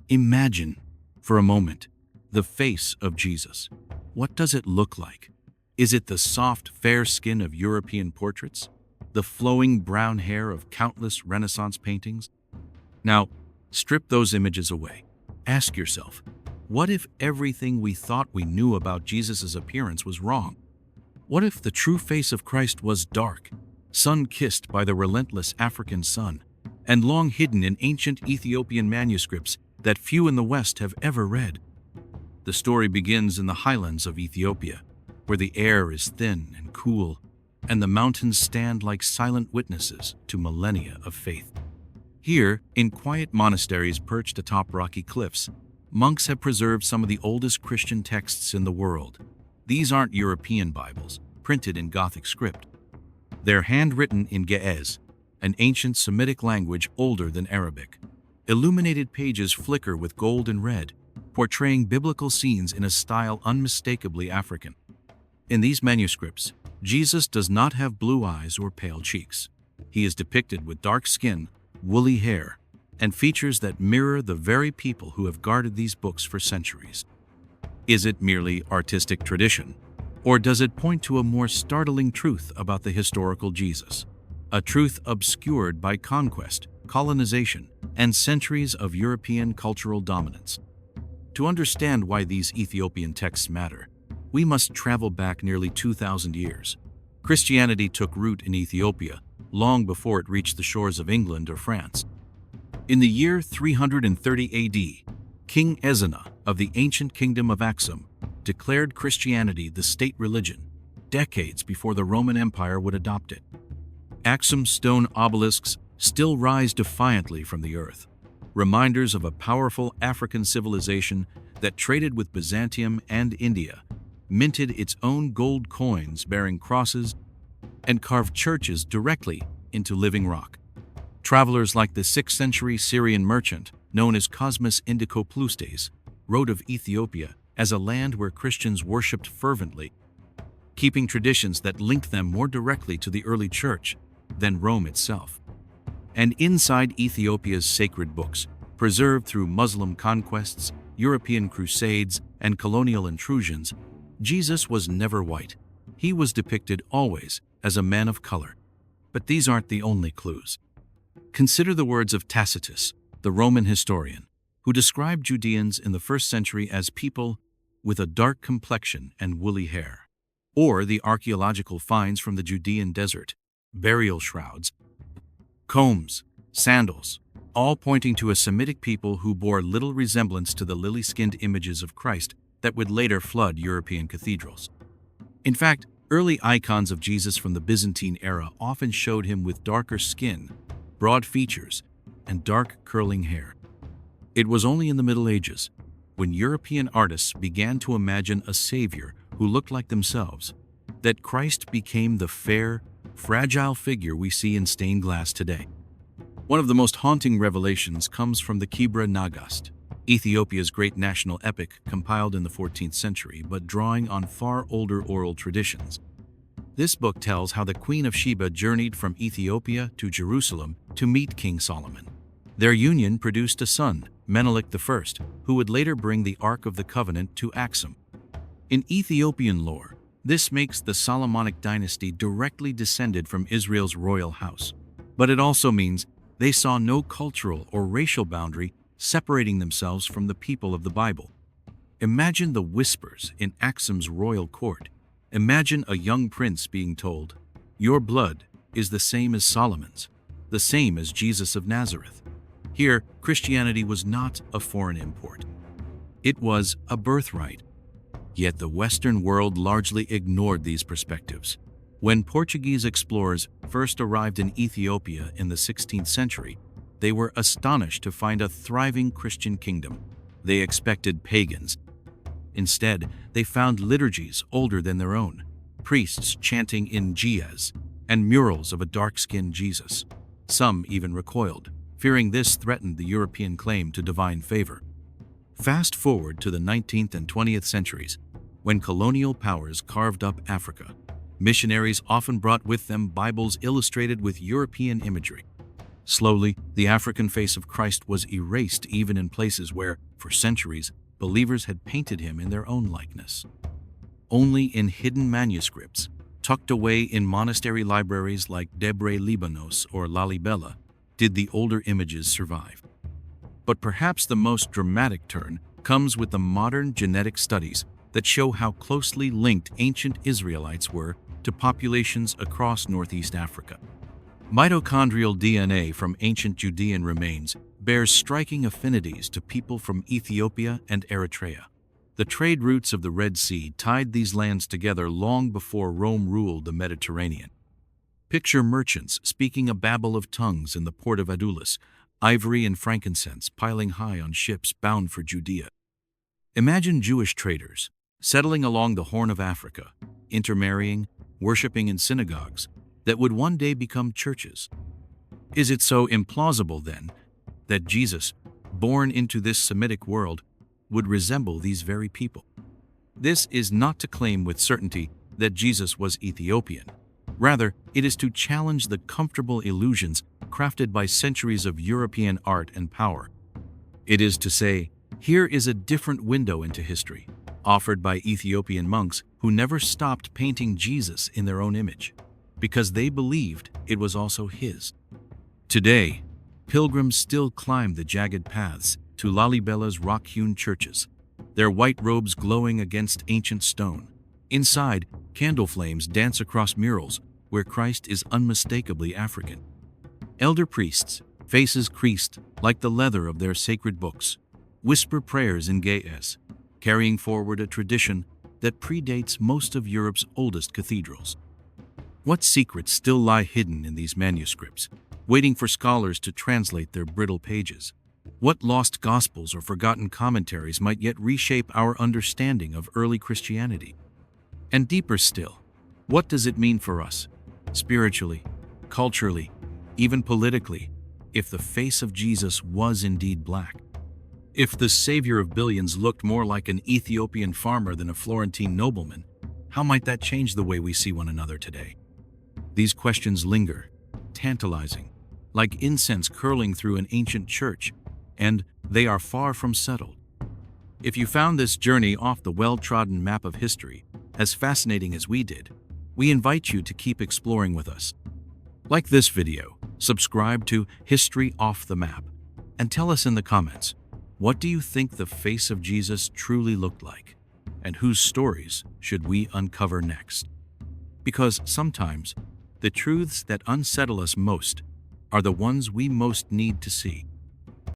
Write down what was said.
Imagine, for a moment, the face of Jesus. What does it look like? Is it the soft, fair skin of European portraits? The flowing brown hair of countless Renaissance paintings? Now, strip those images away. Ask yourself, what if everything we thought we knew about Jesus' appearance was wrong? What if the true face of Christ was dark, sun-kissed by the relentless African sun, and long hidden in ancient Ethiopian manuscripts that few in the West have ever read? The story begins in the highlands of Ethiopia, where the air is thin and cool, and the mountains stand like silent witnesses to millennia of faith. Here, in quiet monasteries perched atop rocky cliffs, monks have preserved some of the oldest Christian texts in the world. These aren't European Bibles, printed in Gothic script. They're handwritten in Ge'ez, an ancient Semitic language older than Arabic. Illuminated pages flicker with gold and red, portraying biblical scenes in a style unmistakably African. In these manuscripts, Jesus does not have blue eyes or pale cheeks. He is depicted with dark skin, woolly hair, and features that mirror the very people who have guarded these books for centuries. Is it merely artistic tradition, or does it point to a more startling truth about the historical Jesus? A truth obscured by conquest, colonization, and centuries of European cultural dominance. To understand why these Ethiopian texts matter, we must travel back nearly 2,000 years. Christianity took root in Ethiopia long before it reached the shores of England or France. In the year 330 AD, King Ezana of the ancient Kingdom of Aksum declared Christianity the state religion, decades before the Roman Empire would adopt it. Aksum's stone obelisks still rise defiantly from the earth, reminders of a powerful African civilization that traded with Byzantium and India, minted its own gold coins bearing crosses, and carved churches directly into living rock. Travelers like the 6th century Syrian merchant, known as Cosmas Indicopleustes, wrote of Ethiopia as a land where Christians worshipped fervently, keeping traditions that linked them more directly to the early church than Rome itself. And inside Ethiopia's sacred books, preserved through Muslim conquests, European crusades, and colonial intrusions, Jesus was never white. He was depicted always as a man of color. But these aren't the only clues. Consider the words of Tacitus, the Roman historian, who described Judeans in the 1st century as people with a dark complexion and woolly hair, or the archaeological finds from the Judean desert, burial shrouds, combs, sandals, all pointing to a Semitic people who bore little resemblance to the lily-skinned images of Christ that would later flood European cathedrals. In fact, early icons of Jesus from the Byzantine era often showed him with darker skin, broad features, and dark curling hair. It was only in the Middle Ages, when European artists began to imagine a savior who looked like themselves, that Christ became the fair, fragile figure we see in stained glass today. One of the most haunting revelations comes from the Kebra Nagast, Ethiopia's great national epic compiled in the 14th century but drawing on far older oral traditions. This book tells how the Queen of Sheba journeyed from Ethiopia to Jerusalem to meet King Solomon. Their union produced a son, Menelik I, who would later bring the Ark of the Covenant to Aksum. In Ethiopian lore, this makes the Solomonic dynasty directly descended from Israel's royal house. But it also means they saw no cultural or racial boundary separating themselves from the people of the Bible. Imagine the whispers in Aksum's royal court. Imagine a young prince being told, "Your blood is the same as Solomon's, the same as Jesus of Nazareth." Here, Christianity was not a foreign import. It was a birthright. Yet the Western world largely ignored these perspectives. When Portuguese explorers first arrived in Ethiopia in the 16th century, they were astonished to find a thriving Christian kingdom. They expected pagans. Instead, they found liturgies older than their own, priests chanting in Ge'ez, and murals of a dark-skinned Jesus. Some even recoiled, fearing this threatened the European claim to divine favor. Fast forward to the 19th and 20th centuries, when colonial powers carved up Africa. Missionaries often brought with them Bibles illustrated with European imagery. Slowly, the African face of Christ was erased even in places where, for centuries, believers had painted him in their own likeness. Only in hidden manuscripts, tucked away in monastery libraries like Debre Libanos or Lalibela, did the older images survive. But perhaps the most dramatic turn comes with the modern genetic studies that show how closely linked ancient Israelites were to populations across Northeast Africa. Mitochondrial DNA from ancient Judean remains bears striking affinities to people from Ethiopia and Eritrea. The trade routes of the Red Sea tied these lands together long before Rome ruled the Mediterranean. Picture merchants speaking a babel of tongues in the port of Adulis, ivory and frankincense piling high on ships bound for Judea. Imagine Jewish traders settling along the Horn of Africa, intermarrying, worshipping in synagogues that would one day become churches. Is it so implausible, then, that Jesus, born into this Semitic world, would resemble these very people? This is not to claim with certainty that Jesus was Ethiopian. Rather, it is to challenge the comfortable illusions crafted by centuries of European art and power. It is to say, here is a different window into history, offered by Ethiopian monks who never stopped painting Jesus in their own image, because they believed it was also his. Today, pilgrims still climb the jagged paths to Lalibela's rock-hewn churches, their white robes glowing against ancient stone. Inside, candle flames dance across murals where Christ is unmistakably African. Elder priests, faces creased like the leather of their sacred books, whisper prayers in Ge'ez, carrying forward a tradition that predates most of Europe's oldest cathedrals. What secrets still lie hidden in these manuscripts, waiting for scholars to translate their brittle pages? What lost gospels or forgotten commentaries might yet reshape our understanding of early Christianity? And deeper still, what does it mean for us, spiritually, culturally, even politically, if the face of Jesus was indeed black? If the savior of billions looked more like an Ethiopian farmer than a Florentine nobleman, how might that change the way we see one another today? These questions linger, tantalizing, like incense curling through an ancient church, and they are far from settled. If you found this journey off the well-trodden map of history as fascinating as we did, we invite you to keep exploring with us. Like this video, subscribe to History Off the Map, and tell us in the comments, what do you think the face of Jesus truly looked like, and whose stories should we uncover next? Because sometimes, the truths that unsettle us most are the ones we most need to see.